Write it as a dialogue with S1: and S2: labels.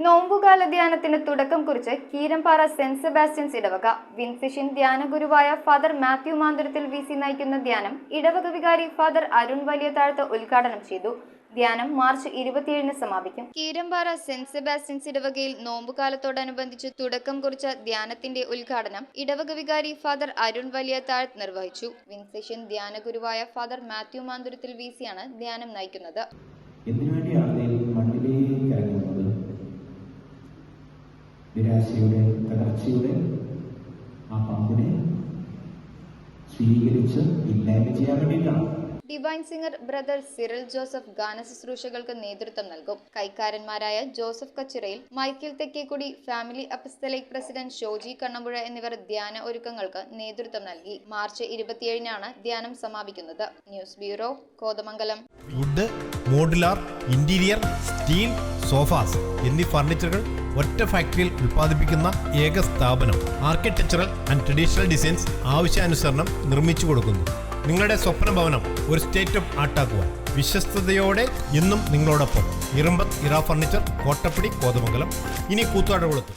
S1: നോമ്പുകാല ധ്യാനത്തിന് തുടക്കം കുറിച്ച് കീരമ്പാറ സെന്റ് സെബാസ്റ്റ്യൻസ് ഇടവക വിൻഫിഷൻ ധ്യാനഗുരുവായ ഫാദർ മാത്യു മാന്തുരത്തിൽ വിസി നയിക്കുന്ന ധ്യാനം ഇടവക വികാരി ഫാദർ അരുൺ വലിയ താഴത്ത് ഉദ്ഘാടനം ചെയ്തു. ധ്യാനം മാർച്ച് 27-ന് സമാപിക്കും. കീരമ്പാറ സെന്റ് സെബാസ്റ്റ്യൻസ് ഇടവകയിൽ നോമ്പുകാലത്തോടനുബന്ധിച്ച് തുടക്കം കുറിച്ച ധ്യാനത്തിന്റെ ഉദ്ഘാടനം ഇടവക വികാരി ഫാദർ അരുൺ വലിയ താഴത്ത് നിർവഹിച്ചു. വിൻഫിഷൻ ധ്യാനഗുരുവായ ഫാദർ മാത്യു മാന്തുരത്തിൽ വിസിയാണ് ധ്യാനം നയിക്കുന്നത്.
S2: നിരാശയുടെ തകർച്ചയുടെ ആ പമ്പിനെ സ്വീകരിച്ച് ഇല്ലായ്മ ചെയ്യാൻ വേണ്ടിയിട്ടാണ്.
S1: Divine singer brother Cyril Joseph ഗാന ശുശ്രൂഷകൾക്ക് നേതൃത്വം നൽകും. കൈക്കാരന്മാരായ Joseph Kachirayil, Michael Thekkekudi, family apostolic president Shoji Kannampuzha എന്നിവർ ധ്യാന ഒരുക്കങ്ങൾക്ക് നേതൃത്വം നൽകി. മാർച്ച് 27-നാണ് ധ്യാനം സമാപിക്കുന്നത്. News bureau, Kothamangalam.
S3: Wood, modular, interior, steel, sofas എന്നീ ഫർണിച്ചറുകൾ ഒറ്റ ഫാക്ടറിയിൽ ഉൽപ്പാദിപ്പിക്കുന്ന ഏക സ്ഥാപനം. ആർക്കിടെക്ചറൽ ആൻഡ് ട്രഡീഷണൽ ഡിസൈൻസ് ആവശ്യാനുസരണം നിർമ്മിച്ചു കൊടുക്കുന്നു. നിങ്ങളുടെ സ്വപ്ന ഭവനം ഒരു സ്റ്റേറ്റ് ഓഫ് ആർട്ടാക്കുവാൻ വിശ്വസ്തയോടെ എന്നും നിങ്ങളോടൊപ്പം. ഇറമ്പത്ത് ഇറ ഫർണിച്ചർ, കോട്ടപ്പടി, കോതമംഗലം. ഇനി കൂത്താട്ടുകുളത്ത്.